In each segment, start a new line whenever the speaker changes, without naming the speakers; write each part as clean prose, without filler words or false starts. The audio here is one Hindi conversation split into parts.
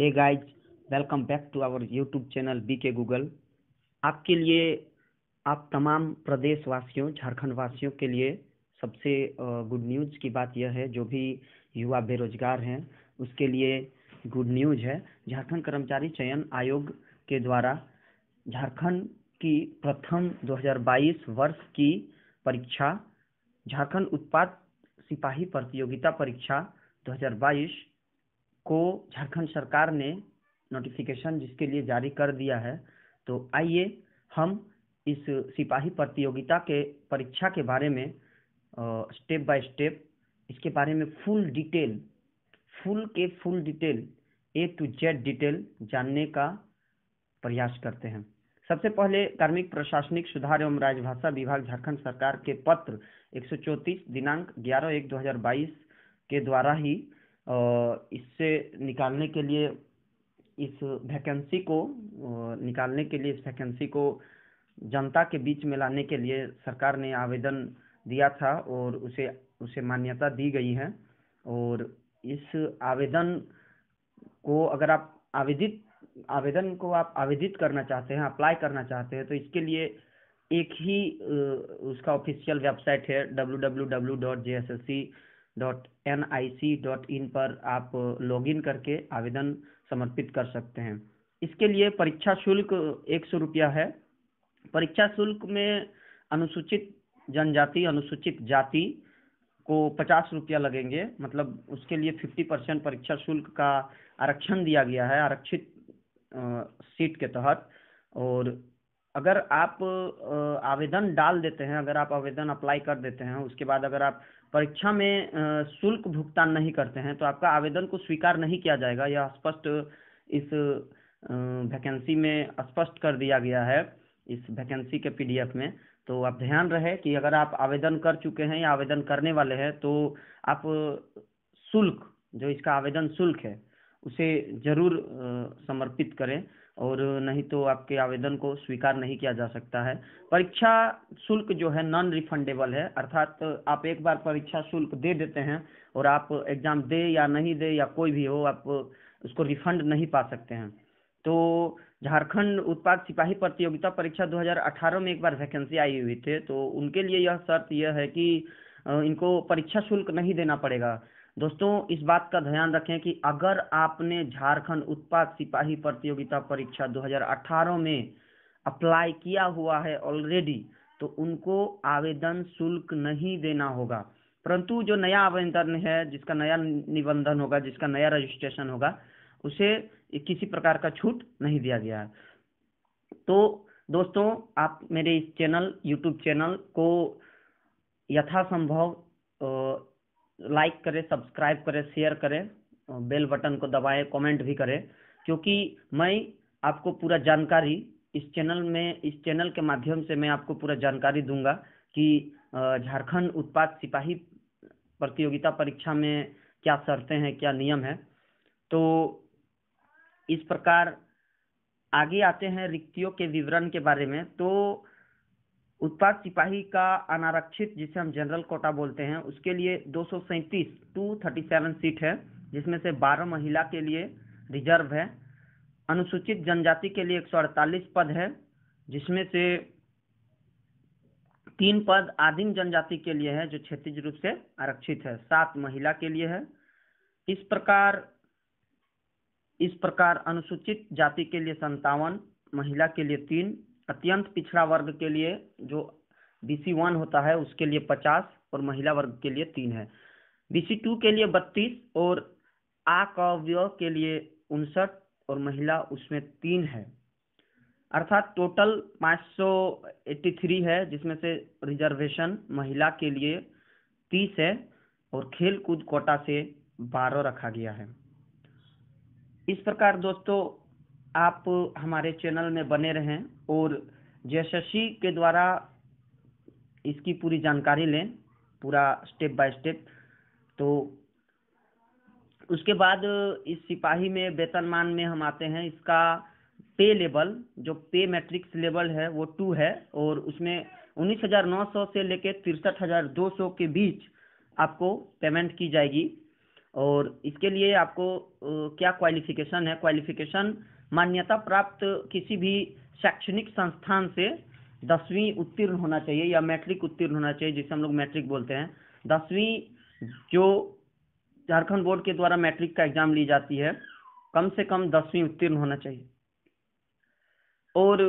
Hey guys, welcome back to our YouTube channel BK Google. आपके लिए, आप तमाम प्रदेश वासियों, झारखंड वासियों के लिए सबसे गुड न्यूज़ की बात यह है, जो भी युवा बेरोजगार हैं उसके लिए गुड न्यूज़ है। झारखंड कर्मचारी चयन आयोग के द्वारा झारखंड की प्रथम 2022 वर्ष की परीक्षा, झारखंड उत्पाद सिपाही प्रतियोगिता परीक्षा 2022 को झारखंड सरकार ने नोटिफिकेशन जिसके लिए जारी कर दिया है। तो आइए हम इस सिपाही प्रतियोगिता के परीक्षा के बारे में स्टेप बाय स्टेप इसके बारे में full detail A to Z detail जानने का प्रयास करते हैं। सबसे पहले कार्मिक प्रशासनिक सुधार एवं राजभाषा विभाग झारखंड सरकार के पत्र 134 दिनांक 11/1/2022 के द्वारा ही इससे निकालने के लिए इस वैकेंसी को जनता के बीच में लाने के लिए सरकार ने आवेदन दिया था और उसे मान्यता दी गई है। और इस आवेदन को अगर आप आवेदित करना चाहते हैं, अप्लाई करना चाहते हैं, तो इसके लिए एक ही उसका ऑफिशियल वेबसाइट है www.jssc.nic.in पर आप लॉगिन करके आवेदन समर्पित कर सकते हैं। इसके लिए परीक्षा शुल्क 100 रुपया है। परीक्षा शुल्क में अनुसूचित जनजाति, अनुसूचित जाति को 50 रुपया लगेंगे, मतलब उसके लिए 50% परीक्षा शुल्क का आरक्षण दिया गया है आरक्षित सीट के तहत। और अगर आप आवेदन डाल देते हैं, अगर आप आवेदन अप्लाई कर देते हैं, उसके बाद अगर आप परीक्षा में शुल्क भुगतान नहीं करते हैं तो आपका आवेदन को स्वीकार नहीं किया जाएगा। यह स्पष्ट इस वैकेंसी में स्पष्ट कर दिया गया है, इस वैकेंसी के PDF में। तो आप ध्यान रहे कि अगर आप आवेदन कर चुके हैं या आवेदन करने वाले हैं तो आप शुल्क, जो इसका आवेदन शुल्क है, उसे जरूर समर्पित करें, और नहीं तो आपके आवेदन को स्वीकार नहीं किया जा सकता है। परीक्षा शुल्क जो है नॉन रिफंडेबल है, अर्थात आप एक बार परीक्षा शुल्क दे देते हैं और आप एग्जाम दे या नहीं दे या कोई भी हो, आप उसको रिफंड नहीं पा सकते हैं। तो झारखंड उत्पाद सिपाही प्रतियोगिता परीक्षा 2018 में एक बार वैकेंसी आई हुई थे, तो उनके लिए यह शर्त यह है कि इनको परीक्षा शुल्क नहीं देना पड़ेगा। दोस्तों, इस बात का ध्यान रखें कि अगर आपने झारखंड उत्पाद सिपाही प्रतियोगिता परीक्षा 2018 में अप्लाई किया हुआ है ऑलरेडी, तो उनको आवेदन शुल्क नहीं देना होगा। परंतु जो नया आवेदन है, जिसका नया निबंधन होगा, जिसका नया रजिस्ट्रेशन होगा, उसे किसी प्रकार का छूट नहीं दिया गया है। तो दोस्तों, आप मेरे इस यूट्यूब चैनल को यथासंभव लाइक करें, सब्सक्राइब करें, शेयर करें, बेल बटन को दबाएं, कमेंट भी करें, क्योंकि मैं आपको पूरा जानकारी इस चैनल के माध्यम से मैं आपको पूरा जानकारी दूंगा कि झारखंड उत्पाद सिपाही प्रतियोगिता परीक्षा में क्या शर्तें हैं, क्या नियम है। तो इस प्रकार आगे आते हैं रिक्तियों के विवरण के बारे में। तो उत्पाद सिपाही का अनारक्षित, जिसे हम जनरल कोटा बोलते हैं, उसके लिए 237 सीट है, जिसमें से 12 महिला के लिए रिजर्व है। अनुसूचित जनजाति के लिए 148 पद है, जिसमें से 3 पद आदिम जनजाति के लिए है, जो क्षैतिज रूप से आरक्षित है। 7 महिला के लिए है। इस प्रकार अनुसूचित जाति के लिए 57, महिला के लिए 3, अत्यंत पिछड़ा वर्ग के लिए जो BC1 होता है उसके लिए 50 और महिला वर्ग के लिए 3 है। BC2 के लिए 32 और अकव्यय के लिए 59 और महिला उसमें 3 है। अर्थात टोटल 583 है, जिसमें से रिजर्वेशन महिला के लिए 30 है और खेल कूद कोटा से 12 रखा गया है। इस प्रकार दोस्तों, आप हमारे चैनल में बने रहें और JSSC के द्वारा इसकी पूरी जानकारी लें, पूरा स्टेप बाय स्टेप। तो उसके बाद इस सिपाही में वेतनमान में हम आते हैं। इसका पे लेवल, जो पे मैट्रिक्स लेवल है, वो 2 है, और उसमें 19,900 से लेकर 63,200 के बीच आपको पेमेंट की जाएगी। और इसके लिए आपको क्या क्वालिफिकेशन है? क्वालिफिकेशन मान्यता प्राप्त किसी भी शैक्षणिक संस्थान से 10वीं उत्तीर्ण होना चाहिए या मैट्रिक उत्तीर्ण होना चाहिए, जिसे हम लोग मैट्रिक बोलते हैं। 10वीं जो झारखंड बोर्ड के द्वारा मैट्रिक का एग्जाम ली जाती है, कम से कम 10वीं उत्तीर्ण होना चाहिए। और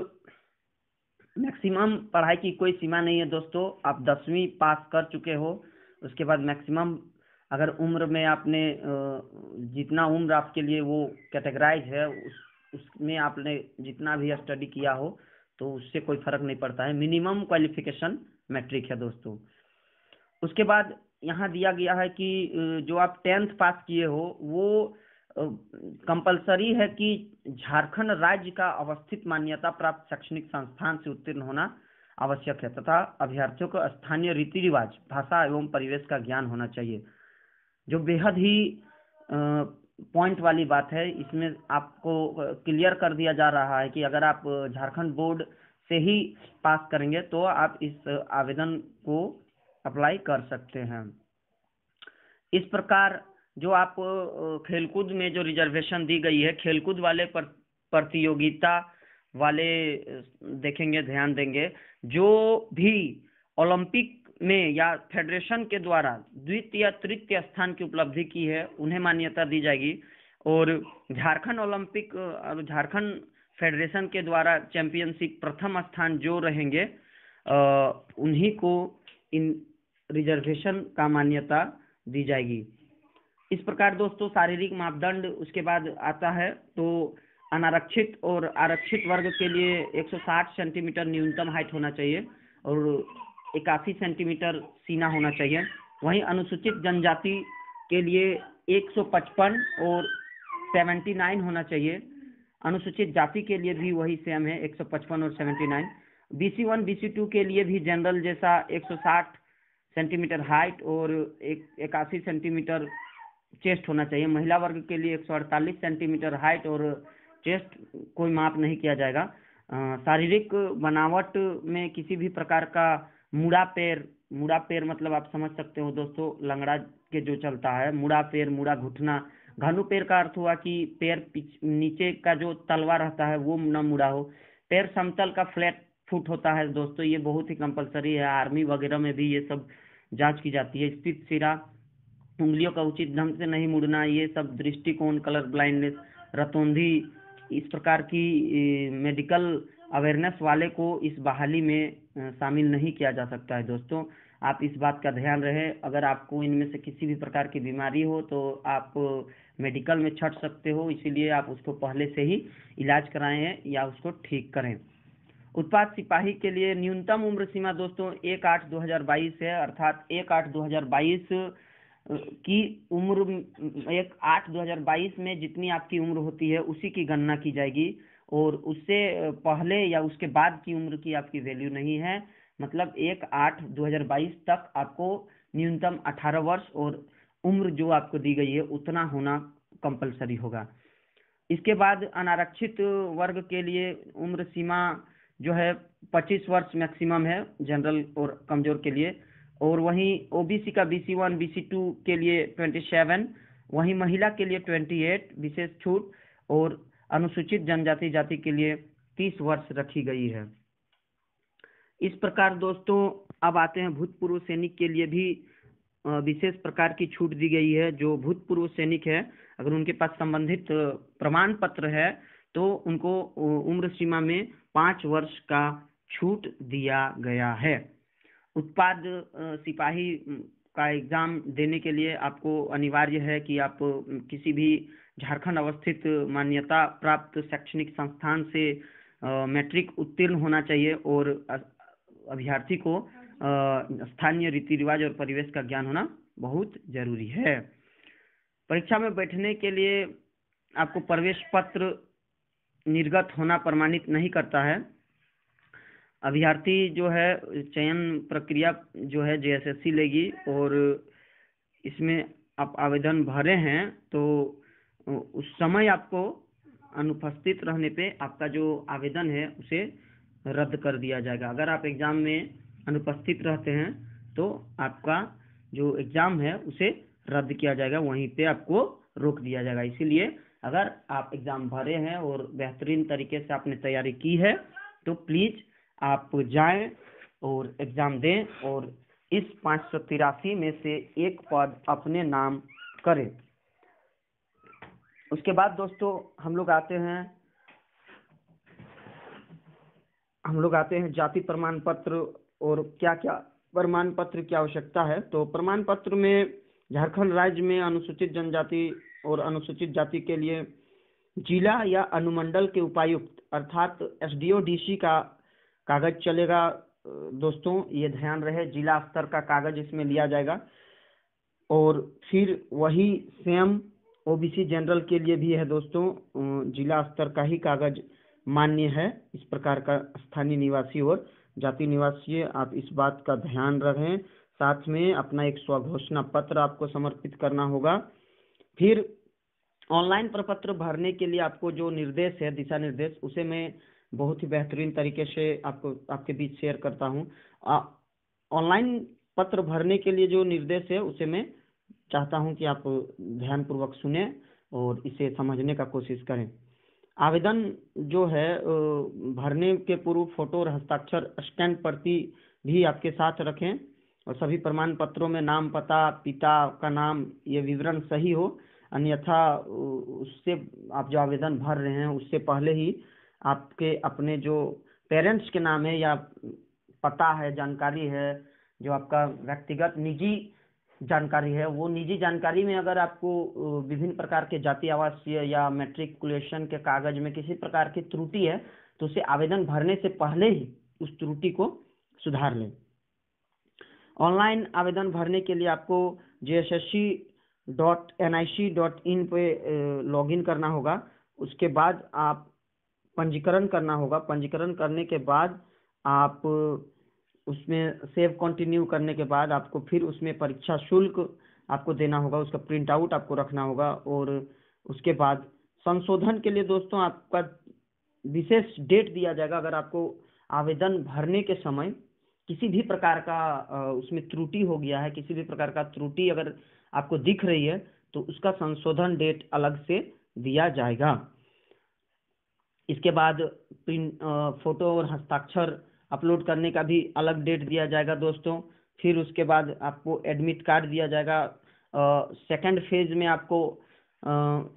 मैक्सिमम पढ़ाई की कोई सीमा नहीं है दोस्तों। आप 10वीं पास कर चुके हो, उसके बाद मैक्सिमम अगर उम्र में आपने जितना उम्र आपके लिए वो कैटेगराइज है, उसमें आपने जितना भी स्टडी किया हो तो उससे कोई फर्क नहीं पड़ता है। मिनिमम क्वालिफिकेशन मैट्रिक है दोस्तों। उसके बाद यहाँ दिया गया है कि जो आप 10th पास किए हो वो कंपलसरी है कि झारखंड राज्य का अवस्थित मान्यता प्राप्त शैक्षणिक संस्थान से उत्तीर्ण होना आवश्यक है, तथा अभ्यर्थियों को स्थानीय रीति रिवाज, भाषा एवं परिवेश का ज्ञान होना चाहिए, जो बेहद ही पॉइंट वाली बात है। इसमें आपको क्लियर कर दिया जा रहा है कि अगर आप झारखंड बोर्ड से ही पास करेंगे तो आप इस आवेदन को अप्लाई कर सकते हैं। इस प्रकार जो आप खेलकूद में जो रिजर्वेशन दी गई है, खेलकूद वाले प्रतियोगिता वाले देखेंगे, ध्यान देंगे, जो भी ओलंपिक में या फेडरेशन के द्वारा द्वितीय या तृतीय स्थान की उपलब्धि की है, उन्हें मान्यता दी जाएगी। और झारखंड ओलंपिक और झारखंड फेडरेशन के द्वारा चैंपियनशिप प्रथम स्थान जो रहेंगे, उन्हीं को इन रिजर्वेशन का मान्यता दी जाएगी। इस प्रकार दोस्तों शारीरिक मापदंड उसके बाद आता है। तो अनारक्षित और आरक्षित वर्ग के लिए 160 सेंटीमीटर न्यूनतम हाइट होना चाहिए और 81 सेंटीमीटर सीना होना चाहिए। वहीं अनुसूचित जनजाति के लिए 155 और 79 होना चाहिए। अनुसूचित जाति के लिए भी वही सेम है, 155 और 79। BC1 BC2 के लिए भी जनरल जैसा 160 सेंटीमीटर हाइट और 81 सेंटीमीटर चेस्ट होना चाहिए। महिला वर्ग के लिए 148 सेंटीमीटर हाइट और चेस्ट कोई माप नहीं किया जाएगा। शारीरिक बनावट में किसी भी प्रकार का मुड़ा पैर मतलब आप समझ सकते हो दोस्तों, लंगड़ा के जो चलता है, मुड़ा पैर, मुड़ा घुटना। घानू पैर का अर्थ हुआ कि पैर नीचे का जो तलवा रहता है वो न मुड़ा हो। पैर समतल का फ्लैट फुट होता है दोस्तों, ये बहुत ही कंपलसरी है। आर्मी वगैरह में भी ये सब जांच की जाती है। स्थित सिरा, उंगलियों का उचित ढंग से नहीं मुड़ना, ये सब दृष्टिकोण, कलर ब्लाइंडनेस, रतौंधी, इस प्रकार की मेडिकल अवेयरनेस वाले को इस बहाली में शामिल नहीं किया जा सकता है दोस्तों। आप इस बात का ध्यान रहे। अगर आपको इनमें से किसी भी प्रकार की बीमारी हो तो आप मेडिकल में छट सकते हो, इसीलिए आप उसको पहले से ही इलाज कराएं या उसको ठीक करें। उत्पाद सिपाही के लिए न्यूनतम उम्र सीमा दोस्तों 1/8/2022 है, अर्थात 1/8/2022 की उम्र 1/8/2022 में जितनी आपकी उम्र होती है उसी की गणना की जाएगी और उससे पहले या उसके बाद की उम्र की आपकी वैल्यू नहीं है। मतलब 1/8/2022 तक आपको न्यूनतम 18 वर्ष और उम्र जो आपको दी गई है उतना होना कंपलसरी होगा। इसके बाद अनारक्षित वर्ग के लिए उम्र सीमा जो है 25 वर्ष मैक्सिमम है जनरल और कमजोर के लिए, और वहीं ओबीसी का BC1 BC2 के लिए 27, वहीं महिला के लिए 28 विशेष छूट, और अनुसूचित जनजाति जाति के लिए 30 वर्ष रखी गई है। इस प्रकार दोस्तों अब आते हैं भूतपूर्व सैनिक के लिए भी विशेष प्रकार की छूट दी गई है। जो भूतपूर्व सैनिक है, अगर उनके पास संबंधित प्रमाण पत्र है तो उनको उम्र सीमा में 5 वर्ष का छूट दिया गया है। उत्पाद सिपाही का एग्जाम देने के लिए आपको अनिवार्य है कि आप किसी भी झारखंड अवस्थित मान्यता प्राप्त शैक्षणिक संस्थान से मैट्रिक उत्तीर्ण होना चाहिए और अभ्यर्थी को स्थानीय रीति रिवाज और परिवेश का ज्ञान होना बहुत जरूरी है। परीक्षा में बैठने के लिए आपको प्रवेश पत्र निर्गत होना प्रमाणित नहीं करता है। अभ्यर्थी जो है चयन प्रक्रिया जो है JSSC लेगी और इसमें आप आवेदन भरे हैं तो उस समय आपको अनुपस्थित रहने पे आपका जो आवेदन है उसे रद्द कर दिया जाएगा। अगर आप एग्जाम में अनुपस्थित रहते हैं तो आपका जो एग्जाम है उसे रद्द किया जाएगा, वहीं पे आपको रोक दिया जाएगा। इसीलिए अगर आप एग्ज़ाम भरे हैं और बेहतरीन तरीके से आपने तैयारी की है तो प्लीज़ आप जाएं और एग्ज़ाम दें और इस 583 में से एक पद अपने नाम करें। उसके बाद दोस्तों हम लोग आते हैं जाति प्रमाण पत्र और क्या क्या प्रमाण पत्र की आवश्यकता है। तो प्रमाण पत्र में झारखंड राज्य में अनुसूचित जनजाति और अनुसूचित जाति के लिए जिला या अनुमंडल के उपायुक्त अर्थात एसडीओ डीसी का कागज चलेगा। दोस्तों ये ध्यान रहे, जिला स्तर का कागज इसमें लिया जाएगा। और फिर वही सेम ओबीसी जनरल के लिए भी है दोस्तों, जिला स्तर का ही कागज मान्य है इस प्रकार का स्थानीय निवासी और जाति निवासी। आप इस बात का ध्यान रखें। साथ में अपना एक स्वघोषणा पत्र आपको समर्पित करना होगा। फिर ऑनलाइन प्रपत्र भरने के लिए आपको जो निर्देश है, दिशा निर्देश, उसे मैं बहुत ही बेहतरीन तरीके से आपके बीच शेयर करता हूँ। ऑनलाइन पत्र भरने के लिए जो निर्देश है उसे मैं चाहता हूं कि आप ध्यानपूर्वक सुने और इसे समझने का कोशिश करें। आवेदन जो है भरने के पूर्व फोटो और हस्ताक्षर स्कैन प्रति भी आपके साथ रखें और सभी प्रमाण पत्रों में नाम, पता, पिता का नाम, ये विवरण सही हो। अन्यथा उससे आप जो आवेदन भर रहे हैं उससे पहले ही आपके अपने जो पेरेंट्स के नाम है या पता है, जानकारी है, जो आपका व्यक्तिगत निजी जानकारी है, वो निजी जानकारी में अगर आपको विभिन्न प्रकार के जाति आवासीय या मैट्रिकुलेशन के कागज में किसी प्रकार की त्रुटि है तो उसे आवेदन भरने से पहले ही उस त्रुटि को सुधार लें। ऑनलाइन आवेदन भरने के लिए आपको jssc.nic.in पे लॉगिन करना होगा। उसके बाद आप पंजीकरण करना होगा। पंजीकरण करने के बाद आप उसमें सेव कंटिन्यू करने के बाद आपको फिर उसमें परीक्षा शुल्क आपको देना होगा, उसका प्रिंट आउट आपको रखना होगा। और उसके बाद संशोधन के लिए दोस्तों आपका विशेष डेट दिया जाएगा। अगर आपको आवेदन भरने के समय किसी भी प्रकार का उसमें त्रुटि हो गया है, किसी भी प्रकार का त्रुटि अगर आपको दिख रही है तो उसका संशोधन डेट अलग से दिया जाएगा। इसके बाद फोटो और हस्ताक्षर अपलोड करने का भी अलग डेट दिया जाएगा दोस्तों। फिर उसके बाद आपको एडमिट कार्ड दिया जाएगा। सेकंड फेज में आपको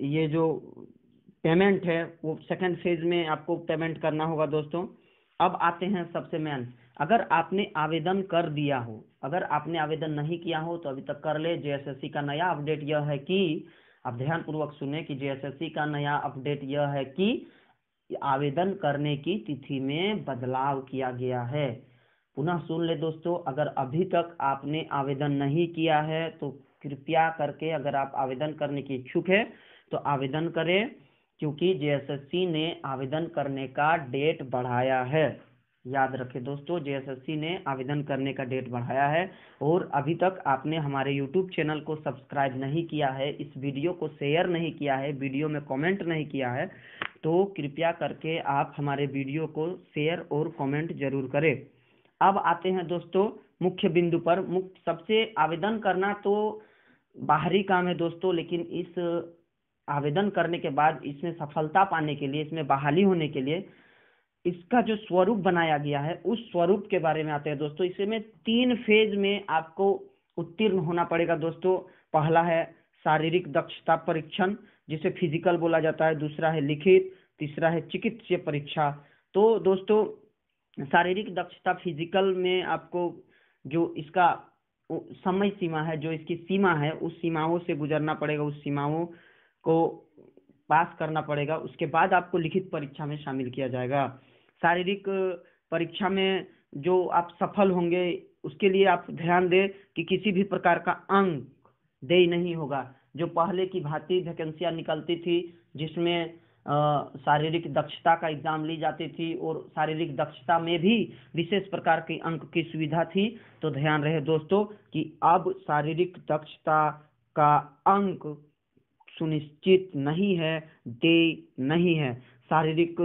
ये जो पेमेंट है वो सेकंड फेज में आपको पेमेंट करना होगा दोस्तों। अब आते हैं सबसे मेन, अगर आपने आवेदन कर दिया हो, अगर आपने आवेदन नहीं किया हो तो अभी तक कर ले। जेएसएससी का नया अपडेट यह है कि, आप ध्यानपूर्वक सुने कि जेएसएससी का नया अपडेट यह है कि आवेदन करने की तिथि में बदलाव किया गया है। पुनः सुन ले दोस्तों, अगर अभी तक आपने आवेदन नहीं किया है तो कृपया करके, अगर आप आवेदन करने की इच्छुक है तो आवेदन करें, क्योंकि जेएसएससी ने आवेदन करने का डेट बढ़ाया है। याद रखें दोस्तों, जेएसएससी ने आवेदन करने का डेट बढ़ाया है। और अभी तक आपने हमारे यूट्यूब चैनल को सब्सक्राइब नहीं किया है, इस वीडियो को शेयर नहीं किया है, वीडियो में कमेंट नहीं किया है, तो कृपया करके आप हमारे वीडियो को शेयर और कमेंट जरूर करें। अब आते हैं दोस्तों मुख्य बिंदु पर। सबसे आवेदन करना तो बाहरी काम है दोस्तों, लेकिन इस आवेदन करने के बाद इसमें सफलता पाने के लिए, इसमें बहाली होने के लिए इसका जो स्वरूप बनाया गया है उस स्वरूप के बारे में आते हैं दोस्तों। इसमें 3 फेज में आपको उत्तीर्ण होना पड़ेगा दोस्तों। पहला है शारीरिक दक्षता परीक्षण, जिसे फिजिकल बोला जाता है। दूसरा है लिखित, तीसरा है चिकित्सीय परीक्षा। तो दोस्तों शारीरिक दक्षता फिजिकल में आपको जो इसका समय सीमा है, जो इसकी सीमा है, उस सीमाओं से गुजरना पड़ेगा, उस सीमाओं को पास करना पड़ेगा। उसके बाद आपको लिखित परीक्षा में शामिल किया जाएगा। शारीरिक परीक्षा में जो आप सफल होंगे उसके लिए आप ध्यान दें कि किसी भी प्रकार का अंक देय नहीं होगा। जो पहले की भांति वैकेंसियां निकलती थी जिसमें शारीरिक दक्षता का एग्जाम ली जाती थी और शारीरिक दक्षता में भी विशेष प्रकार की अंक की सुविधा थी, तो ध्यान रहे दोस्तों कि अब शारीरिक दक्षता का अंक सुनिश्चित नहीं है, देय नहीं है। शारीरिक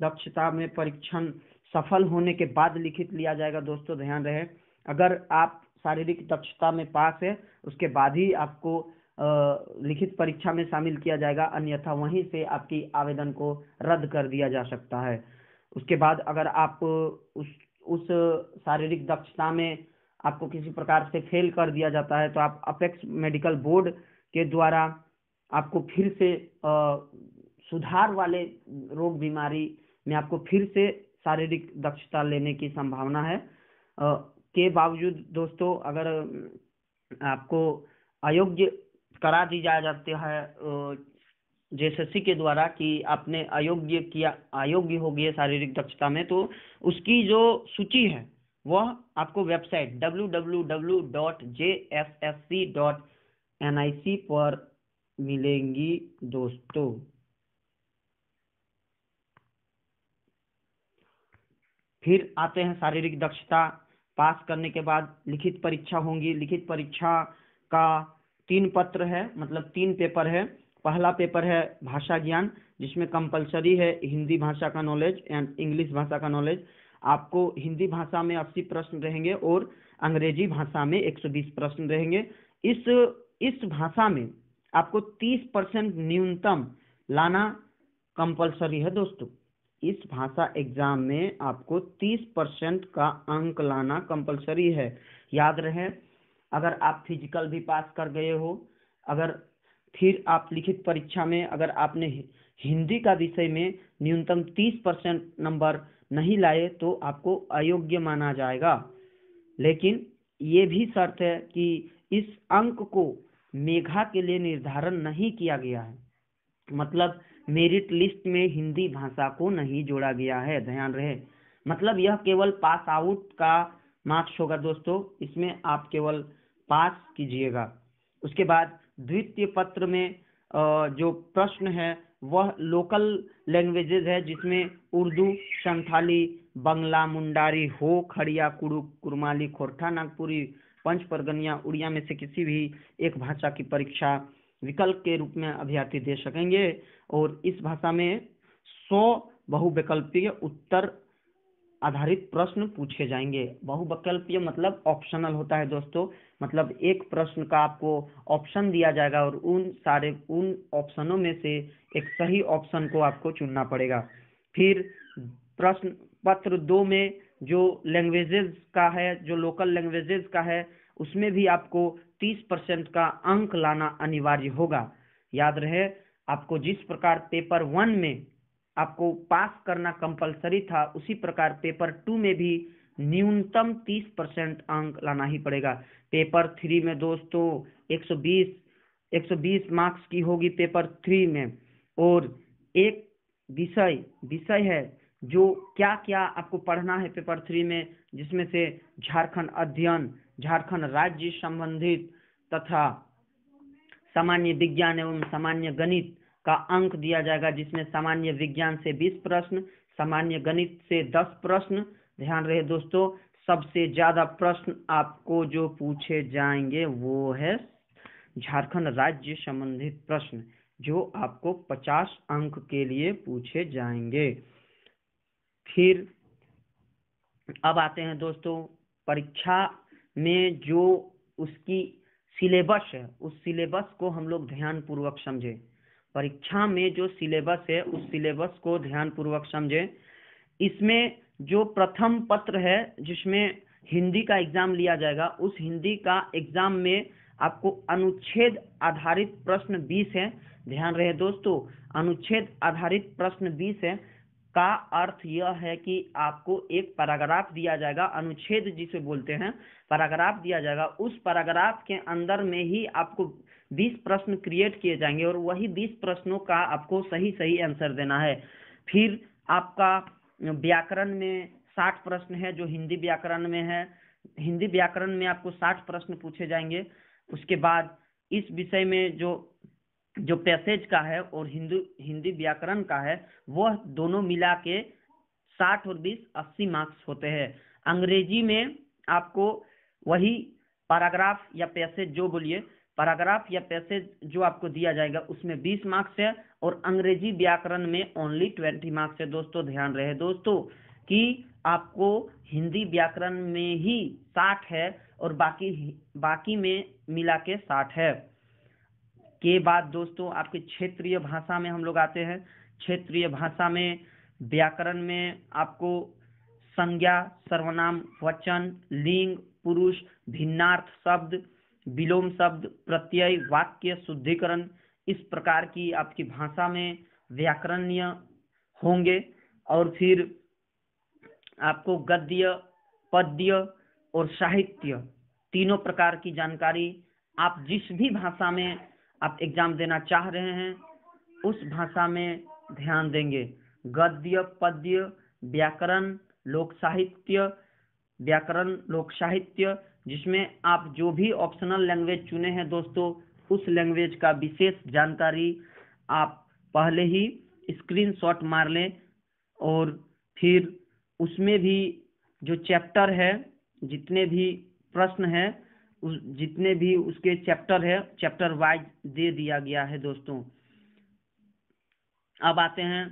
दक्षता में परीक्षण सफल होने के बाद लिखित लिया जाएगा दोस्तों, ध्यान रहे। अगर आप शारीरिक दक्षता में पास है उसके बाद ही आपको लिखित परीक्षा में शामिल किया जाएगा, अन्यथा वहीं से आपकी आवेदन को रद्द कर दिया जा सकता है। उसके बाद अगर आप उस शारीरिक दक्षता में आपको किसी प्रकार से फेल कर दिया जाता है तो आप अपेक्स मेडिकल बोर्ड के द्वारा आपको फिर से सुधार वाले रोग बीमारी में आपको फिर से शारीरिक दक्षता लेने की संभावना है। के बावजूद दोस्तों अगर आपको अयोग्य करा दी जाती है जेएसएससी के द्वारा कि आपने अयोग्य हो गए शारीरिक दक्षता में, तो उसकी जो सूची है वह आपको वेबसाइट www.jssc.nic पर मिलेंगी दोस्तों। फिर आते हैं शारीरिक दक्षता पास करने के बाद लिखित परीक्षा होंगी। लिखित परीक्षा का 3 पत्र है, मतलब 3 पेपर है। पहला पेपर है भाषा ज्ञान, जिसमें कंपलसरी है हिंदी भाषा का नॉलेज एंड इंग्लिश भाषा का नॉलेज। आपको हिंदी भाषा में 80 प्रश्न रहेंगे और अंग्रेजी भाषा में 120 प्रश्न रहेंगे। इस भाषा में आपको 30% न्यूनतम लाना कंपलसरी है दोस्तों। इस भाषा एग्जाम में आपको 30% का अंक लाना कंपलसरी है। याद रहे, अगर आप फिजिकल भी पास कर गए हो, अगर फिर आप लिखित परीक्षा में अगर आपने हिंदी का विषय में न्यूनतम 30% नंबर नहीं लाए तो आपको अयोग्य माना जाएगा। लेकिन ये भी शर्त है कि इस अंक को मेधा के लिए निर्धारण नहीं किया गया है, मतलब मेरिट लिस्ट में हिंदी भाषा को नहीं जोड़ा गया है, ध्यान रहे। मतलब यह केवल पास आउट का मार्क्स होगा दोस्तों, इसमें आप केवल पास कीजिएगा। उसके बाद द्वितीय पत्र में जो प्रश्न है वह लोकल लैंग्वेजेस है, जिसमें उर्दू, संथाली, बंगला, मुंडारी, हो, खड़िया, कुड़ुक, कुरमाली, खोरठा, नागपुरी, पंच परगनिया, उड़िया में से किसी भी एक भाषा की परीक्षा विकल्प के रूप में अभ्यर्थी दे सकेंगे। और इस भाषा में 100 बहुविकल्पीय उत्तर आधारित प्रश्न पूछे जाएंगे। बहुविकल्पीय मतलब ऑप्शनल होता है दोस्तों, मतलब एक प्रश्न का आपको ऑप्शन दिया जाएगा और उन ऑप्शनों में से एक सही ऑप्शन को आपको चुनना पड़ेगा। फिर प्रश्न पत्र 2 में जो लैंग्वेजेस का है, जो लोकल लैंग्वेजेस का है, उसमें भी आपको 30% का अंक लाना अनिवार्य होगा। याद रहे, आपको जिस प्रकार पेपर 1 में आपको पास करना कंपलसरी था, उसी प्रकार पेपर 2 में भी न्यूनतम 30% अंक लाना ही पड़ेगा। पेपर 3 में दोस्तों 120 मार्क्स की होगी पेपर 3 में, और एक विषय है जो क्या क्या आपको पढ़ना है पेपर 3 में, जिसमें से झारखंड अध्ययन, झारखंड राज्य संबंधित तथा सामान्य विज्ञान एवं सामान्य गणित का अंक दिया जाएगा, जिसमें सामान्य विज्ञान से 20 प्रश्न, सामान्य गणित से 10 प्रश्न। ध्यान रहे दोस्तों, सबसे ज्यादा प्रश्न आपको जो पूछे जाएंगे वो है झारखंड राज्य संबंधित प्रश्न, जो आपको 50 अंक के लिए पूछे जाएंगे। फिर अब आते हैं दोस्तों परीक्षा में जो उसकी सिलेबस है, उस सिलेबस को हम लोग ध्यान पूर्वक समझें। परीक्षा में जो सिलेबस है उस सिलेबस को ध्यान पूर्वक समझें। इसमें जो प्रथम पत्र है जिसमें हिंदी का एग्जाम लिया जाएगा, उस हिंदी का एग्जाम में आपको अनुच्छेद आधारित प्रश्न 20 है। ध्यान रहे दोस्तों, अनुच्छेद आधारित प्रश्न 20 है का अर्थ यह है कि आपको एक पैराग्राफ दिया जाएगा, अनुच्छेद जिसे बोलते हैं, पैराग्राफ दिया जाएगा। उस पैराग्राफ के अंदर में ही आपको 20 प्रश्न क्रिएट किए जाएंगे और वही 20 प्रश्नों का आपको सही आंसर देना है। फिर आपका व्याकरण में 60 प्रश्न है जो हिंदी व्याकरण में है। हिंदी व्याकरण में आपको 60 प्रश्न पूछे जाएंगे। उसके बाद इस विषय में जो पैसेज का है और हिंदी व्याकरण का है, वह दोनों मिला के 60 और 20 80 मार्क्स होते हैं। अंग्रेजी में आपको वही पैराग्राफ या पैसेज, जो बोलिए, पैराग्राफ या पैसेज जो आपको दिया जाएगा उसमें 20 मार्क्स है और अंग्रेजी व्याकरण में ओनली 20 मार्क्स है दोस्तों। ध्यान रहे दोस्तों, कि आपको हिंदी व्याकरण में ही 60 है और बाकी में मिला के 60 है। के बाद दोस्तों आपके क्षेत्रीय भाषा में हम लोग आते हैं। क्षेत्रीय भाषा में व्याकरण में आपको संज्ञा, सर्वनाम, वचन, लिंग, पुरुष, भिन्नार्थ शब्द, विलोम शब्द, प्रत्यय, वाक्य, शुद्धिकरण, इस प्रकार की आपकी भाषा में व्याकरणीय होंगे। और फिर आपको गद्य, पद्य और साहित्य तीनों प्रकार की जानकारी, आप जिस भी भाषा में आप एग्जाम देना चाह रहे हैं उस भाषा में ध्यान देंगे। गद्य, पद्य, व्याकरण, लोक साहित्य, व्याकरण, लोक साहित्य, जिसमें आप जो भी ऑप्शनल लैंग्वेज चुने हैं दोस्तों, उस लैंग्वेज का विशेष जानकारी आप पहले ही स्क्रीनशॉट मार लें। और फिर उसमें भी जो चैप्टर है, जितने भी प्रश्न है, जितने भी उसके चैप्टर है, चैप्टर वाइज दे दिया गया है दोस्तों। अब आते हैं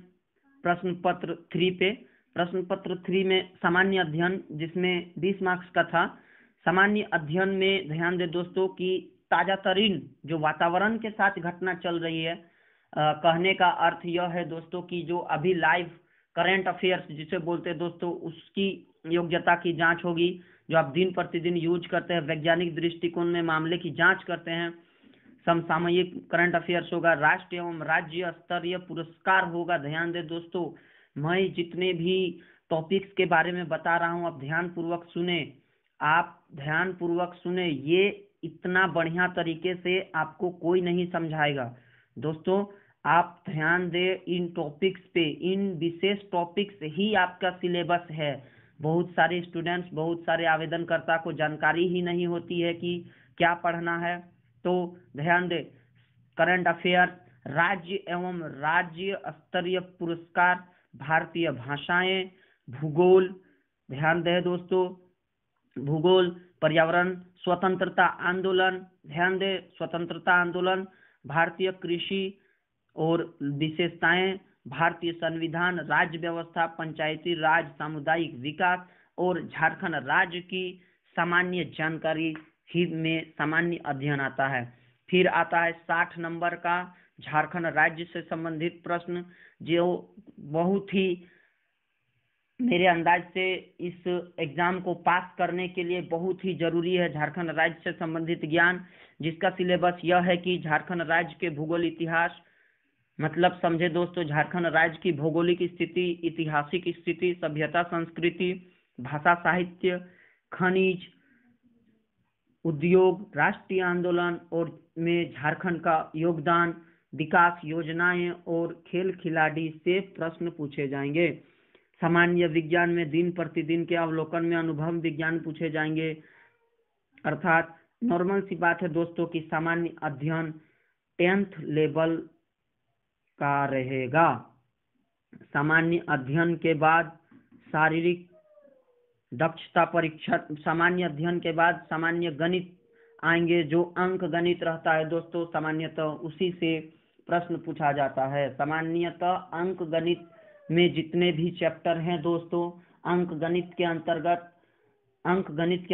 प्रश्न पत्र 3 पे। प्रश्न पत्र 3 में सामान्य अध्ययन, जिसमें 20 मार्क्स का था। सामान्य अध्ययन में ध्यान दे दोस्तों कि ताजा तरीन जो वातावरण के साथ घटना चल रही है, कहने का अर्थ यह है दोस्तों कि जो अभी लाइव करंट अफेयर्स जिसे बोलते हैं दोस्तों, उसकी योग्यता की जांच होगी। जो आप दिन प्रतिदिन यूज करते हैं, वैज्ञानिक दृष्टिकोण में मामले की जांच करते हैं। समसामयिक करंट अफेयर्स होगा। राष्ट्रीय एवं राज्य स्तरीय पुरस्कार होगा। ध्यान दे दोस्तों, मैं जितने भी टॉपिक्स के बारे में बता रहा हूं, आप ध्यान पूर्वक सुने, आप ध्यान पूर्वक सुने। ये इतना बढ़िया तरीके से आपको कोई नहीं समझाएगा दोस्तों। आप ध्यान दे इन टॉपिक्स पे, इन विशेष टॉपिक्स ही आपका सिलेबस है। बहुत सारे स्टूडेंट्स, बहुत सारे आवेदनकर्ता को जानकारी ही नहीं होती है कि क्या पढ़ना है। तो ध्यान दे, करंट अफेयर, राज्य एवं राज्य स्तरीय पुरस्कार, भारतीय भाषाएं, भूगोल, ध्यान दे दोस्तों, भूगोल, पर्यावरण, स्वतंत्रता आंदोलन, ध्यान दे स्वतंत्रता आंदोलन, भारतीय कृषि और विशेषताएं, भारतीय संविधान, राज्य व्यवस्था, पंचायती राज, सामुदायिक विकास और झारखंड राज्य की सामान्य जानकारी ही में सामान्य अध्ययन आता है। फिर आता है 60 नंबर का झारखंड राज्य से संबंधित प्रश्न, जो बहुत ही मेरे अंदाज से इस एग्जाम को पास करने के लिए बहुत ही जरूरी है झारखंड राज्य से संबंधित ज्ञान, जिसका सिलेबस यह है कि झारखंड राज्य के भूगोल इतिहास, मतलब समझे दोस्तों, झारखंड राज्य की भौगोलिक स्थिति, ऐतिहासिक स्थिति, सभ्यता संस्कृति, भाषा साहित्य, खनिज, उद्योग, राष्ट्रीय आंदोलन और में झारखंड का योगदान, विकास योजनाएं और खेल खिलाड़ी से प्रश्न पूछे जाएंगे। सामान्य विज्ञान में दिन प्रतिदिन के अवलोकन में अनुभव विज्ञान पूछे जाएंगे। अर्थात नॉर्मल सी बात है दोस्तों कि सामान्य अध्ययन 10th लेवल का रहेगा। सामान्य अध्ययन के बाद शारीरिक दक्षता परीक्षा, सामान्य अध्ययन के बाद सामान्य गणित आएंगे। जो अंक गणित रहता है दोस्तों, सामान्यतः उसी से प्रश्न पूछा जाता है। सामान्यतः अंक गणित में जितने भी चैप्टर हैं दोस्तों, अंक गणित के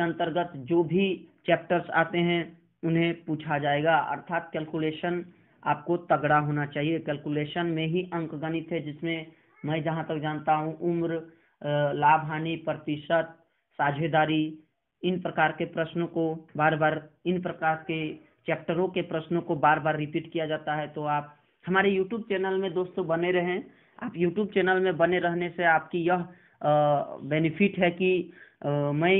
अंतर्गत जो भी चैप्टर्स आते हैं उन्हें पूछा जाएगा। अर्थात कैलकुलेशन आपको तगड़ा होना चाहिए। कैलकुलेशन में ही अंक गणित है, जिसमें मैं जहां तक जानता हूं उम्र, लाभ हानि, प्रतिशत, साझेदारी, इन प्रकार के प्रश्नों को बार बार, इन प्रकार के चैप्टरों के प्रश्नों को बार बार रिपीट किया जाता है। तो आप हमारे यूट्यूब चैनल में दोस्तों बने रहें। आप यूट्यूब चैनल में बने रहने से आपकी यह बेनिफिट है कि मैं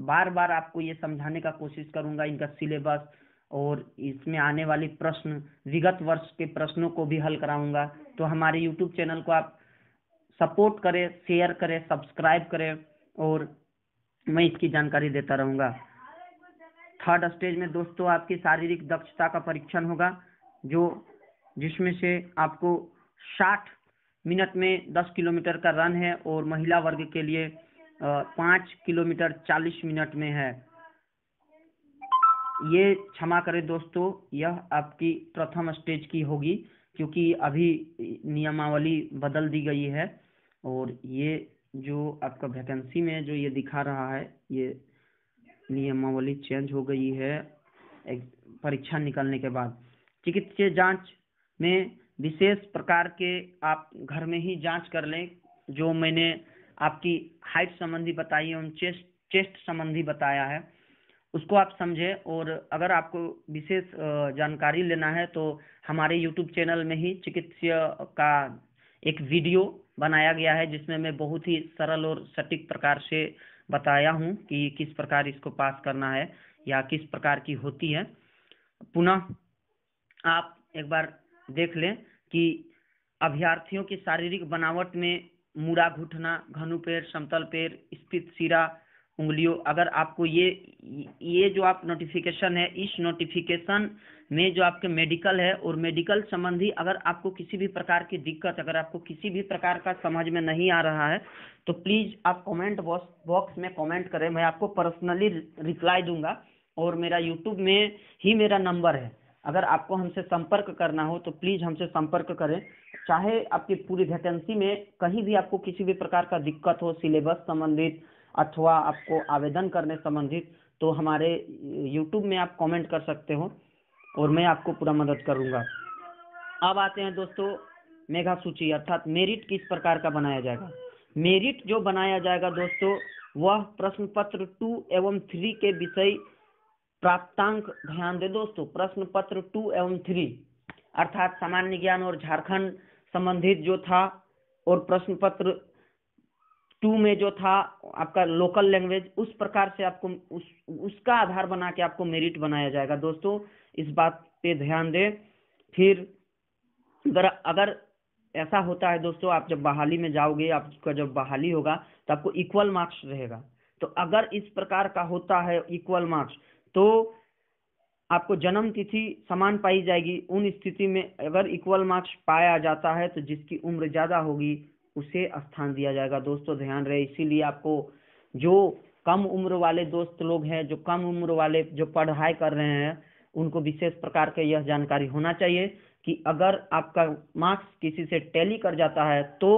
बार बार आपको ये समझाने का कोशिश करूंगा इनका सिलेबस, और इसमें आने वाली प्रश्न, विगत वर्ष के प्रश्नों को भी हल कराऊंगा। तो हमारे यूट्यूब चैनल को आप सपोर्ट करें, शेयर करें, सब्सक्राइब करें, और मैं इसकी जानकारी देता रहूंगा। थर्ड स्टेज में दोस्तों आपकी शारीरिक दक्षता का परीक्षण होगा, जिसमें से आपको 60 मिनट में 10 किलोमीटर का रन है, और महिला वर्ग के लिए 5 किलोमीटर 40 मिनट में है। ये क्षमा करें दोस्तों, यह आपकी प्रथम स्टेज की होगी, क्योंकि अभी नियमावली बदल दी गई है, और ये जो आपका वैकेंसी में जो ये दिखा रहा है, ये नियमावली चेंज हो गई है परीक्षा निकलने के बाद। चिकित्सीय जांच में विशेष प्रकार के आप घर में ही जांच कर लें। जो मैंने आपकी हाइट संबंधी बताई है, चेस्ट संबंधी बताया है, उसको आप समझें। और अगर आपको विशेष जानकारी लेना है तो हमारे यूट्यूब चैनल में ही चिकित्सीय का एक वीडियो बनाया गया है, जिसमें मैं बहुत ही सरल और सटीक प्रकार से बताया हूं कि किस प्रकार इसको पास करना है या किस प्रकार की होती है। पुनः आप एक बार देख लें कि अभ्यर्थियों की शारीरिक बनावट में मुड़ा घुटना, घनु पैर, समतल पैर, स्थित सिरा, उंगलियों, अगर आपको ये जो आप नोटिफिकेशन है, इस नोटिफिकेशन में जो आपके मेडिकल है और मेडिकल संबंधी अगर आपको किसी भी प्रकार की दिक्कत, अगर आपको किसी भी प्रकार का समझ में नहीं आ रहा है तो प्लीज आप कमेंट बॉक्स में कमेंट करें, मैं आपको पर्सनली रिप्लाई दूंगा। और मेरा यूट्यूब में ही मेरा नंबर है, अगर आपको हमसे संपर्क करना हो तो प्लीज हमसे संपर्क करें। चाहे आपकी पूरी वैकेंसी में कहीं भी आपको किसी भी प्रकार का दिक्कत हो, सिलेबस संबंधित अथवा आपको आवेदन करने संबंधित, तो हमारे यूट्यूब में आप कमेंट कर सकते हो और मैं आपको पूरा मदद करूंगा। अब आते हैं दोस्तों मेधा सूची अर्थात मेरिट किस प्रकार का बनाया जाएगा। मेरिट जो बनाया जाएगा दोस्तों, वह प्रश्न पत्र 2 एवं 3 के विषय प्राप्तांक, ध्यान दे दोस्तों, प्रश्न पत्र 2 एवं 3 अर्थात सामान्य ज्ञान और झारखंड संबंधित जो था, और प्रश्न पत्र 2 में जो था आपका लोकल लैंग्वेज, उस प्रकार से आपको उसका आधार बना के आपको मेरिट बनाया जाएगा दोस्तों, इस बात पे ध्यान दें। फिर अगर ऐसा होता है दोस्तों, आप जब बहाली में जाओगे, आपका जब बहाली होगा तो आपको इक्वल मार्क्स रहेगा। तो अगर इस प्रकार का होता है इक्वल मार्क्स, तो आपको जन्म तिथि समान पाई जाएगी। उन स्थिति में अगर इक्वल मार्क्स पाया जाता है तो जिसकी उम्र ज्यादा होगी उसे स्थान दिया जाएगा दोस्तों, ध्यान रहे। इसीलिए आपको जो कम उम्र वाले दोस्त लोग हैं, जो कम उम्र वाले जो पढ़ाई कर रहे हैं, उनको विशेष प्रकार का यह जानकारी होना चाहिए कि अगर आपका मार्क्स किसी से टैली कर जाता है तो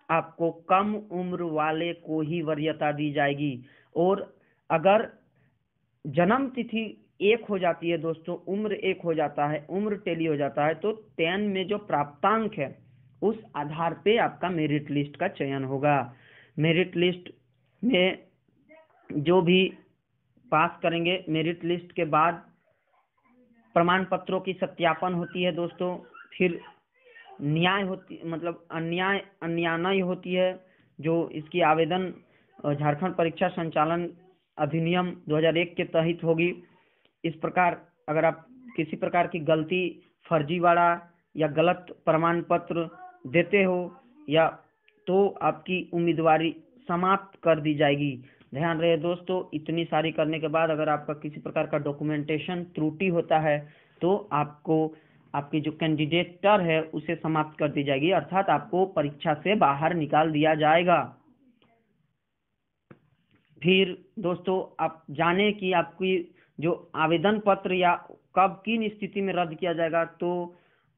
आपको कम उम्र वाले को ही वरीयता दी जाएगी। और अगर जन्म तिथि एक हो जाती है दोस्तों, उम्र एक हो जाता है, उम्र टैली हो जाता है, तो 10 में जो प्राप्तांक है उस आधार पे आपका मेरिट लिस्ट का चयन होगा। मेरिट लिस्ट में जो भी पास करेंगे, मेरिट लिस्ट के बाद प्रमाण पत्रों की सत्यापन होती है दोस्तों। फिर न्याय होती, मतलब अन्याय होती है, जो इसकी आवेदन झारखंड परीक्षा संचालन अधिनियम 2001 के तहत होगी। इस प्रकार अगर आप किसी प्रकार की गलती, फर्जीवाड़ा या गलत प्रमाण पत्र देते हो या तो आपकी उम्मीदवारी समाप्त कर दी जाएगी। ध्यान रहे दोस्तों, इतनी सारी करने के बाद अगर आपका किसी प्रकार का डॉक्यूमेंटेशन त्रुटि होता है तो आपको आपकी जो कैंडिडेटर है उसे समाप्त कर दी जाएगी, अर्थात आपको परीक्षा से बाहर निकाल दिया जाएगा। फिर दोस्तों आप जाने कि आपकी जो आवेदन पत्र या कब किन स्थिति में रद्द किया जाएगा, तो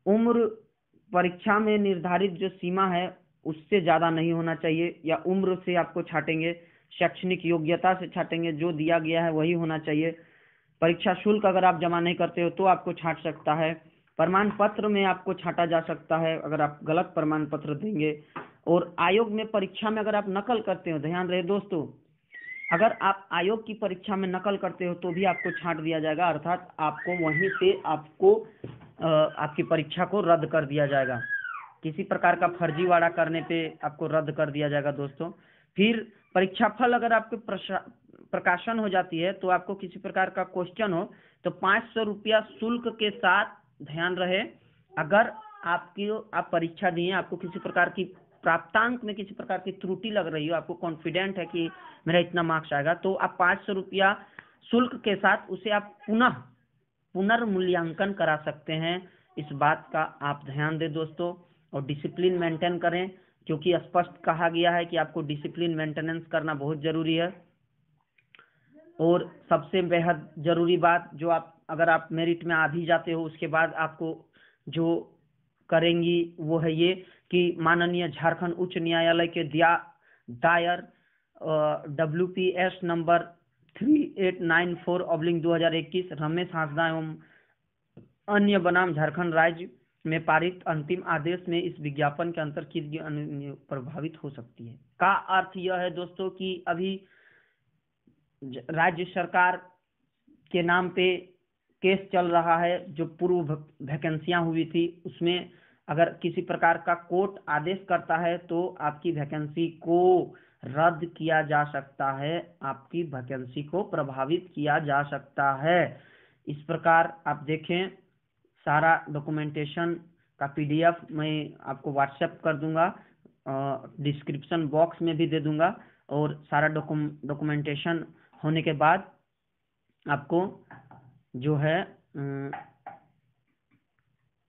उम्र परीक्षा में निर्धारित जो सीमा है उससे ज्यादा नहीं होना चाहिए, या उम्र से आपको छाटेंगे, शैक्षणिक योग्यता से छाटेंगे, जो दिया गया है वही होना चाहिए। परीक्षा शुल्क अगर आप जमा नहीं करते हो तो आपको छाट सकता है। प्रमाण पत्र में आपको छाटा जा सकता है अगर आप गलत प्रमाण पत्र देंगे। और आयोग में परीक्षा में अगर आप नकल करते हो, ध्यान रहे दोस्तों, अगर आप आयोग की परीक्षा में नकल करते हो तो भी आपको छांट दिया जाएगा, अर्थात आपको वहीं से आपको आपकी परीक्षा को रद्द कर दिया जाएगा। किसी प्रकार का फर्जीवाड़ा करने पे आपको रद्द कर दिया जाएगा दोस्तों। फिर परीक्षा फल अगर आपके प्रकाशन हो जाती है तो आपको किसी प्रकार का क्वेश्चन हो तो 500 रुपया शुल्क के साथ, ध्यान रहे, अगर आप परीक्षा दिए, आपको किसी प्रकार की प्राप्तांक में किसी प्रकार की त्रुटि लग रही हो, आपको कॉन्फिडेंट है कि मेरा इतना मार्क्स आएगा, तो आप 500 रुपया शुल्क के साथ उसे आप पुनर्मूल्यांकन करा सकते हैं। इस बात का आप ध्यान दें दोस्तों, और डिसिप्लिन मेंटेन करें, क्योंकि स्पष्ट कहा गया है कि आपको डिसिप्लिन मेंटेनेंस करना बहुत जरूरी है। और सबसे बेहद जरूरी बात, जो आप अगर आप मेरिट में आ भी जाते हो उसके बाद आपको जो करेंगी वो है ये कि माननीय झारखंड उच्च न्यायालय के दायर WPS नंबर 3894/2021 रमेश हांसदा एवं अन्य बनाम झारखंड राज्य में पारित अंतिम आदेश में इस विज्ञापन के अंतर की प्रभावित हो सकती है। का अर्थ यह है दोस्तों कि अभी राज्य सरकार के नाम पे केस चल रहा है, जो पूर्व वैकेंसियां हुई थी उसमें अगर किसी प्रकार का कोर्ट आदेश करता है तो आपकी वैकेंसी को रद्द किया जा सकता है, आपकी वैकेंसी को प्रभावित किया जा सकता है। इस प्रकार आप देखें, सारा डॉक्यूमेंटेशन का PDF मैं आपको व्हाट्सएप कर दूंगा, डिस्क्रिप्शन बॉक्स में भी दे दूंगा, और सारा डॉक्यूमेंटेशन होने के बाद आपको जो है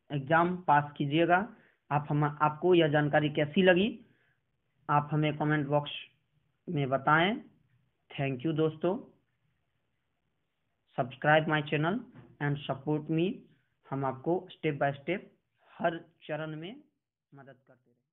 एग्जाम पास कीजिएगा। आपको यह जानकारी कैसी लगी आप हमें कमेंट बॉक्स में बताएं। थैंक यू दोस्तों। Subscribe my channel and support me. हम आपको स्टेप बाय स्टेप हर चरण में मदद करते हैं।